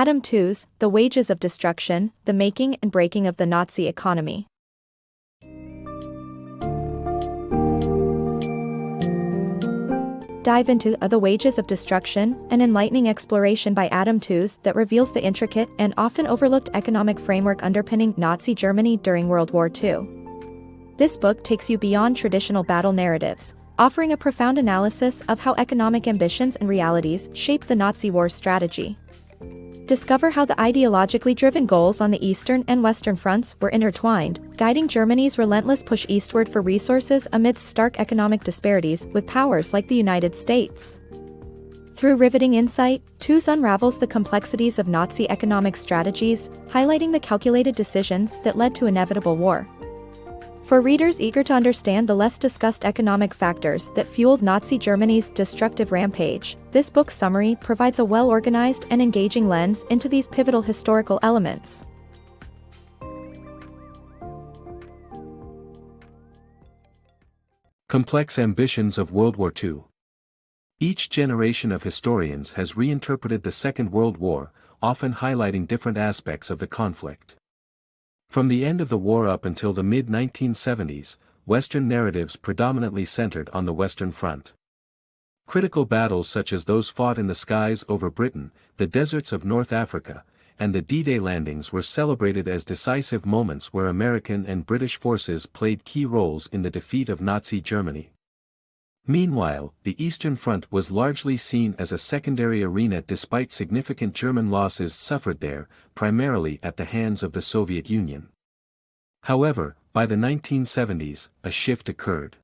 Adam Tooze, The Wages of Destruction, The Making and Breaking of the Nazi Economy. Dive into The Wages of Destruction, an enlightening exploration by Adam Tooze that reveals the intricate and often overlooked economic framework underpinning Nazi Germany during World War II. This book takes you beyond traditional battle narratives, offering a profound analysis of how economic ambitions and realities shaped the Nazi war's strategy. Discover how the ideologically driven goals on the Eastern and Western fronts were intertwined, guiding Germany's relentless push eastward for resources amidst stark economic disparities with powers like the United States. Through riveting insight, Tooze unravels the complexities of Nazi economic strategies, highlighting the calculated decisions that led to inevitable war. For readers eager to understand the less discussed economic factors that fueled Nazi Germany's destructive rampage, this book's summary provides a well-organized and engaging lens into these pivotal historical elements. Complex ambitions of World War II. Each generation of historians has reinterpreted the Second World War, often highlighting different aspects of the conflict. From the end of the war up until the mid-1970s, Western narratives predominantly centered on the Western Front. Critical battles such as those fought in the skies over Britain, the deserts of North Africa, and the D-Day landings were celebrated as decisive moments where American and British forces played key roles in the defeat of Nazi Germany. Meanwhile, the Eastern Front was largely seen as a secondary arena despite significant German losses suffered there, primarily at the hands of the Soviet Union. However, by the 1970s, a shift occurred.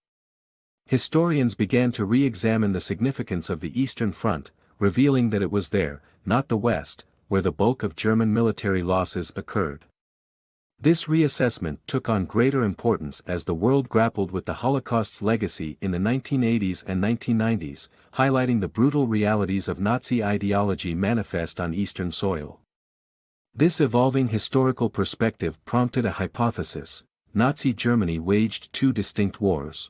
Historians began to re-examine the significance of the Eastern Front, revealing that it was there, not the West, where the bulk of German military losses occurred. This reassessment took on greater importance as the world grappled with the Holocaust's legacy in the 1980s and 1990s, highlighting the brutal realities of Nazi ideology manifest on Eastern soil. This evolving historical perspective prompted a hypothesis: Nazi Germany waged two distinct wars.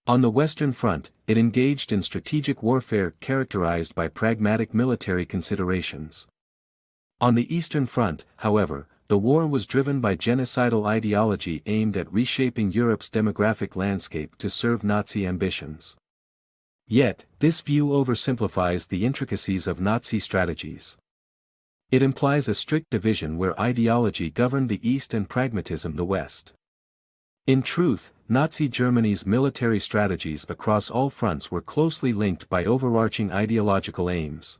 On the Western Front, it engaged in strategic warfare characterized by pragmatic military considerations. On the Eastern Front, however, the war was driven by genocidal ideology aimed at reshaping Europe's demographic landscape to serve Nazi ambitions. Yet, this view oversimplifies the intricacies of Nazi strategies. It implies a strict division where ideology governed the East and pragmatism the West. In truth, Nazi Germany's military strategies across all fronts were closely linked by overarching ideological aims.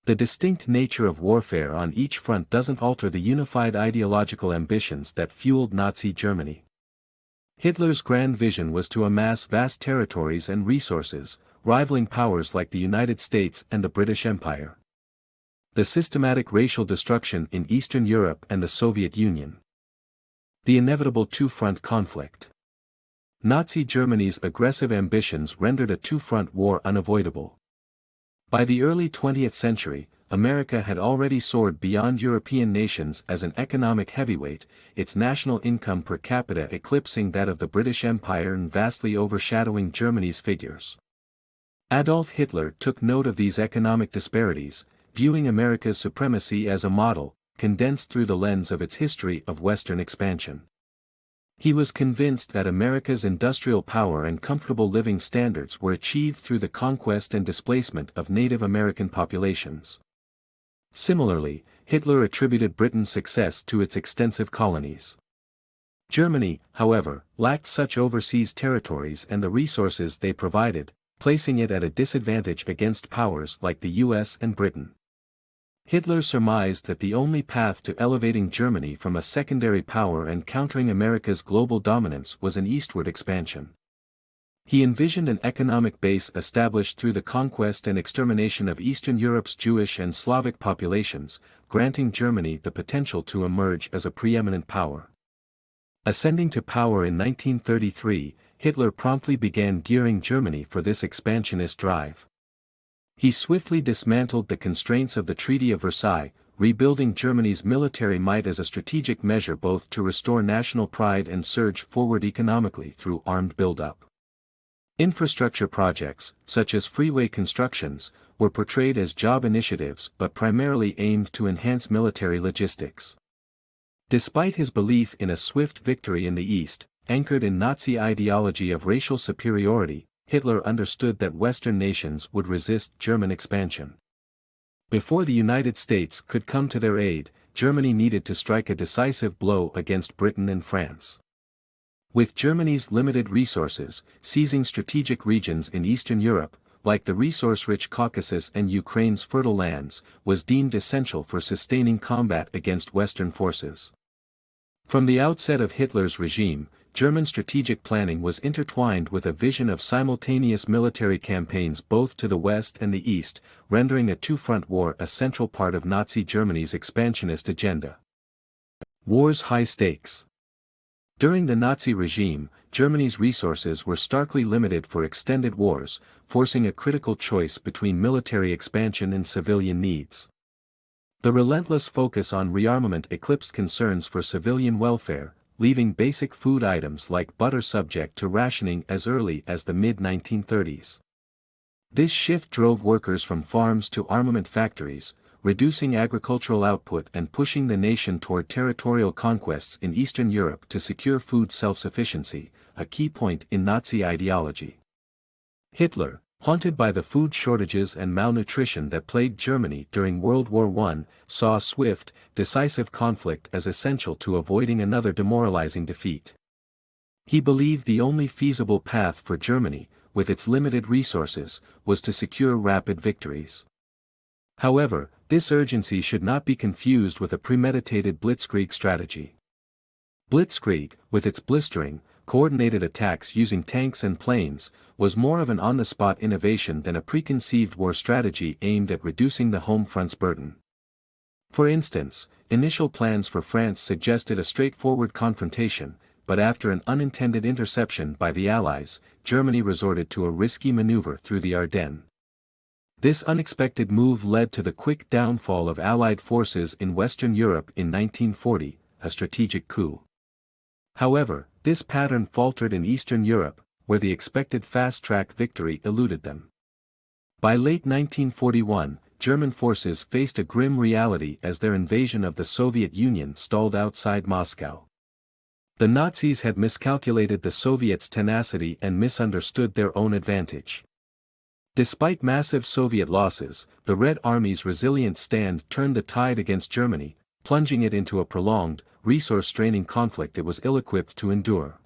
The distinct nature of warfare on each front doesn't alter the unified ideological ambitions that fueled Nazi Germany. Hitler's grand vision was to amass vast territories and resources, rivaling powers like the United States and the British Empire. The systematic racial destruction in Eastern Europe and the Soviet Union. The inevitable two-front conflict. Nazi Germany's aggressive ambitions rendered a two-front war unavoidable. By the early 20th century, America had already soared beyond European nations as an economic heavyweight, its national income per capita eclipsing that of the British Empire and vastly overshadowing Germany's figures. Adolf Hitler took note of these economic disparities, viewing America's supremacy as a model, condensed through the lens of its history of Western expansion. He was convinced that America's industrial power and comfortable living standards were achieved through the conquest and displacement of Native American populations. Similarly, Hitler attributed Britain's success to its extensive colonies. Germany, however, lacked such overseas territories and the resources they provided, placing it at a disadvantage against powers like the US and Britain. Hitler surmised that the only path to elevating Germany from a secondary power and countering America's global dominance was an eastward expansion. He envisioned an economic base established through the conquest and extermination of Eastern Europe's Jewish and Slavic populations, granting Germany the potential to emerge as a preeminent power. Ascending to power in 1933, Hitler promptly began gearing Germany for this expansionist drive. He swiftly dismantled the constraints of the Treaty of Versailles, rebuilding Germany's military might as a strategic measure both to restore national pride and surge forward economically through armed buildup. Infrastructure projects, such as freeway constructions, were portrayed as job initiatives but primarily aimed to enhance military logistics. Despite his belief in a swift victory in the East, anchored in Nazi ideology of racial superiority, Hitler understood that Western nations would resist German expansion. Before the United States could come to their aid, Germany needed to strike a decisive blow against Britain and France. With Germany's limited resources, seizing strategic regions in Eastern Europe, like the resource-rich Caucasus and Ukraine's fertile lands, was deemed essential for sustaining combat against Western forces. From the outset of Hitler's regime, German strategic planning was intertwined with a vision of simultaneous military campaigns both to the west and the east, rendering a two-front war a central part of Nazi Germany's expansionist agenda. War's high stakes. During the Nazi regime, Germany's resources were starkly limited for extended wars, forcing a critical choice between military expansion and civilian needs. The relentless focus on rearmament eclipsed concerns for civilian welfare, leaving basic food items like butter subject to rationing as early as the mid-1930s. This shift drove workers from farms to armament factories, reducing agricultural output and pushing the nation toward territorial conquests in Eastern Europe to secure food self-sufficiency, a key point in Nazi ideology. Hitler, haunted by the food shortages and malnutrition that plagued Germany during World War I, saw swift, decisive conflict as essential to avoiding another demoralizing defeat. He believed the only feasible path for Germany, with its limited resources, was to secure rapid victories. However, this urgency should not be confused with a premeditated blitzkrieg strategy. Blitzkrieg, with its blistering, coordinated attacks using tanks and planes, was more of an on-the-spot innovation than a preconceived war strategy aimed at reducing the home front's burden. For instance, initial plans for France suggested a straightforward confrontation, but after an unintended interception by the Allies, Germany resorted to a risky maneuver through the Ardennes. This unexpected move led to the quick downfall of Allied forces in Western Europe in 1940, a strategic coup. However, this pattern faltered in Eastern Europe, where the expected fast-track victory eluded them. By late 1941, German forces faced a grim reality as their invasion of the Soviet Union stalled outside Moscow. The Nazis had miscalculated the Soviets' tenacity and misunderstood their own advantage. Despite massive Soviet losses, the Red Army's resilient stand turned the tide against Germany, plunging it into a prolonged, resource-straining conflict it was ill-equipped to endure.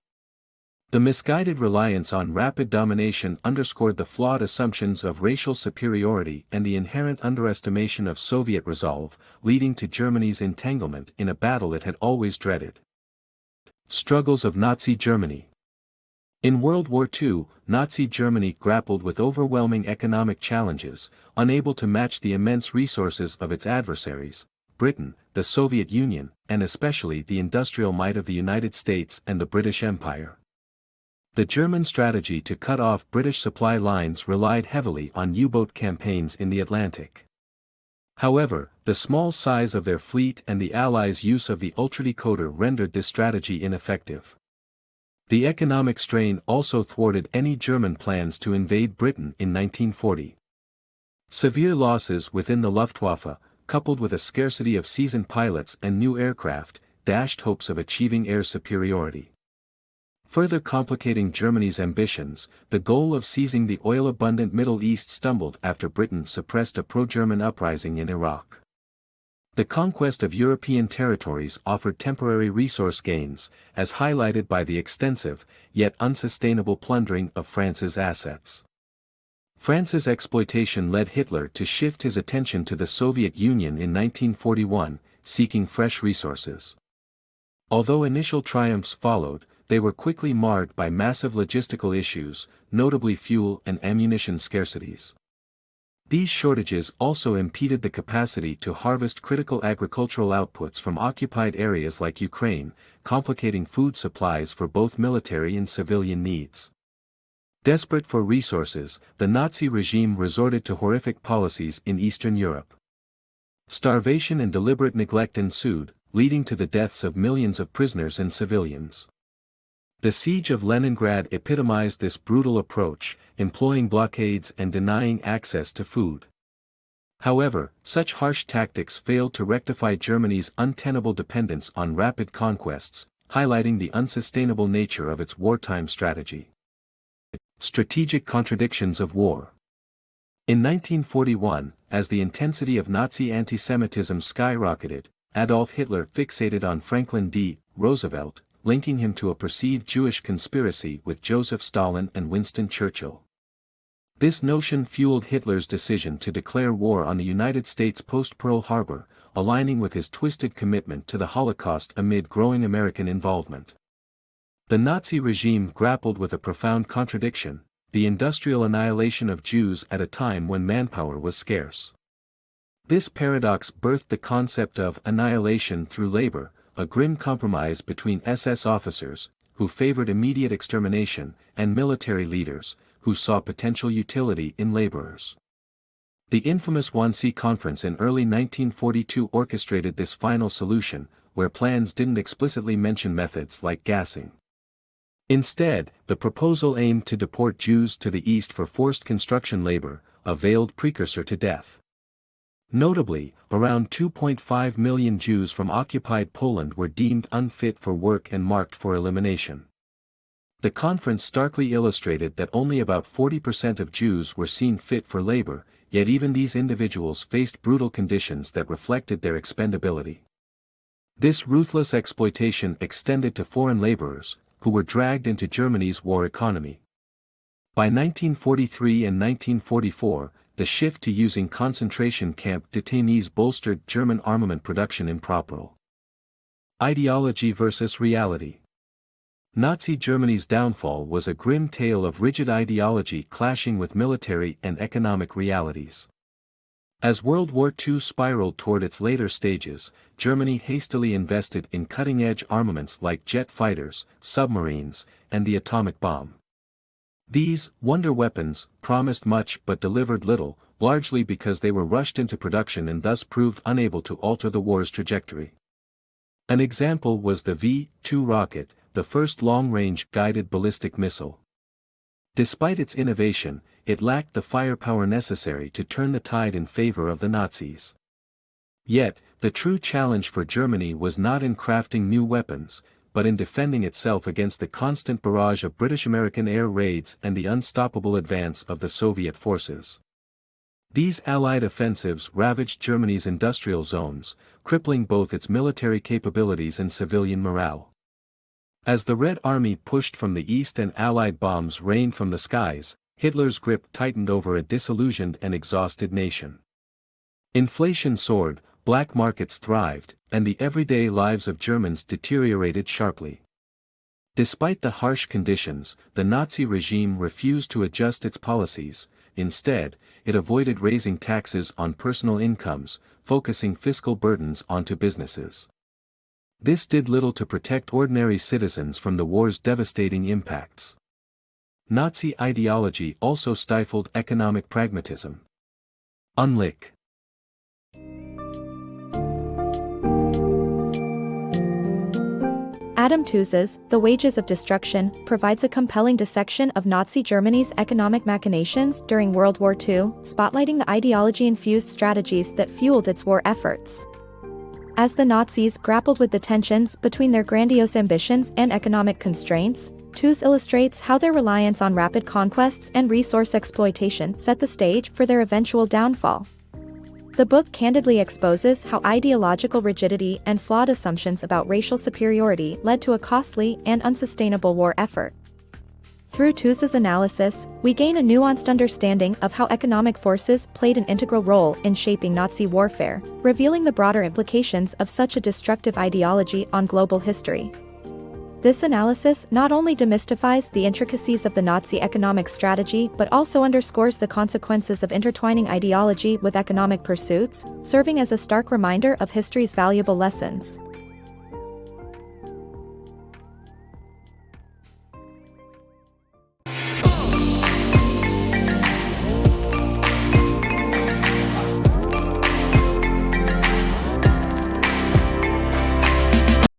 The misguided reliance on rapid domination underscored the flawed assumptions of racial superiority and the inherent underestimation of Soviet resolve, leading to Germany's entanglement in a battle it had always dreaded. Struggles of Nazi Germany. In World War II, Nazi Germany grappled with overwhelming economic challenges, unable to match the immense resources of its adversaries, Britain, the Soviet Union, and especially the industrial might of the United States and the British Empire. The German strategy to cut off British supply lines relied heavily on U-boat campaigns in the Atlantic. However, the small size of their fleet and the Allies' use of the ultradecoder rendered this strategy ineffective. The economic strain also thwarted any German plans to invade Britain in 1940. Severe losses within the Luftwaffe, coupled with a scarcity of seasoned pilots and new aircraft, dashed hopes of achieving air superiority. Further complicating Germany's ambitions, the goal of seizing the oil-abundant Middle East stumbled after Britain suppressed a pro-German uprising in Iraq. The conquest of European territories offered temporary resource gains, as highlighted by the extensive, yet unsustainable plundering of France's assets. France's exploitation led Hitler to shift his attention to the Soviet Union in 1941, seeking fresh resources. Although initial triumphs followed, they were quickly marred by massive logistical issues, notably fuel and ammunition scarcities. These shortages also impeded the capacity to harvest critical agricultural outputs from occupied areas like Ukraine, complicating food supplies for both military and civilian needs. Desperate for resources, the Nazi regime resorted to horrific policies in Eastern Europe. Starvation and deliberate neglect ensued, leading to the deaths of millions of prisoners and civilians. The siege of Leningrad epitomized this brutal approach, employing blockades and denying access to food. However, such harsh tactics failed to rectify Germany's untenable dependence on rapid conquests, highlighting the unsustainable nature of its wartime strategy. Strategic Contradictions of War. In 1941, as the intensity of Nazi anti-Semitism skyrocketed, Adolf Hitler fixated on Franklin D. Roosevelt, linking him to a perceived Jewish conspiracy with Joseph Stalin and Winston Churchill. This notion fueled Hitler's decision to declare war on the United States post-Pearl Harbor, aligning with his twisted commitment to the Holocaust amid growing American involvement. The Nazi regime grappled with a profound contradiction: the industrial annihilation of Jews at a time when manpower was scarce. This paradox birthed the concept of annihilation through labor, a grim compromise between SS officers, who favored immediate extermination, and military leaders, who saw potential utility in laborers. The infamous Wannsee Conference in early 1942 orchestrated this final solution, where plans didn't explicitly mention methods like gassing. Instead, the proposal aimed to deport Jews to the East for forced construction labor, a veiled precursor to death. Notably, around 2.5 million Jews from occupied Poland were deemed unfit for work and marked for elimination. The conference starkly illustrated that only about 40% of Jews were seen fit for labor, yet even these individuals faced brutal conditions that reflected their expendability. This ruthless exploitation extended to foreign laborers, who were dragged into Germany's war economy. By 1943 and 1944, the shift to using concentration camp detainees bolstered German armament production in Properl. Ideology versus reality. Nazi Germany's downfall was a grim tale of rigid ideology clashing with military and economic realities. As World War II spiraled toward its later stages, Germany hastily invested in cutting-edge armaments like jet fighters, submarines, and the atomic bomb. These wonder weapons promised much but delivered little, largely because they were rushed into production and thus proved unable to alter the war's trajectory. An example was the V-2 rocket, the first long-range guided ballistic missile. Despite its innovation, it lacked the firepower necessary to turn the tide in favor of the Nazis. Yet, the true challenge for Germany was not in crafting new weapons, but in defending itself against the constant barrage of British-American air raids and the unstoppable advance of the Soviet forces. These Allied offensives ravaged Germany's industrial zones, crippling both its military capabilities and civilian morale. As the Red Army pushed from the east and Allied bombs rained from the skies, Hitler's grip tightened over a disillusioned and exhausted nation. Inflation soared, black markets thrived, and the everyday lives of Germans deteriorated sharply. Despite the harsh conditions, the Nazi regime refused to adjust its policies. Instead, it avoided raising taxes on personal incomes, focusing fiscal burdens onto businesses. This did little to protect ordinary citizens from the war's devastating impacts. Nazi ideology also stifled economic pragmatism. Unlick. Adam Tooze's The Wages of Destruction provides a compelling dissection of Nazi Germany's economic machinations during World War II, spotlighting the ideology-infused strategies that fueled its war efforts. As the Nazis grappled with the tensions between their grandiose ambitions and economic constraints, Tooze illustrates how their reliance on rapid conquests and resource exploitation set the stage for their eventual downfall. The book candidly exposes how ideological rigidity and flawed assumptions about racial superiority led to a costly and unsustainable war effort. Through Tooze's analysis, we gain a nuanced understanding of how economic forces played an integral role in shaping Nazi warfare, revealing the broader implications of such a destructive ideology on global history. This analysis not only demystifies the intricacies of the Nazi economic strategy but also underscores the consequences of intertwining ideology with economic pursuits, serving as a stark reminder of history's valuable lessons.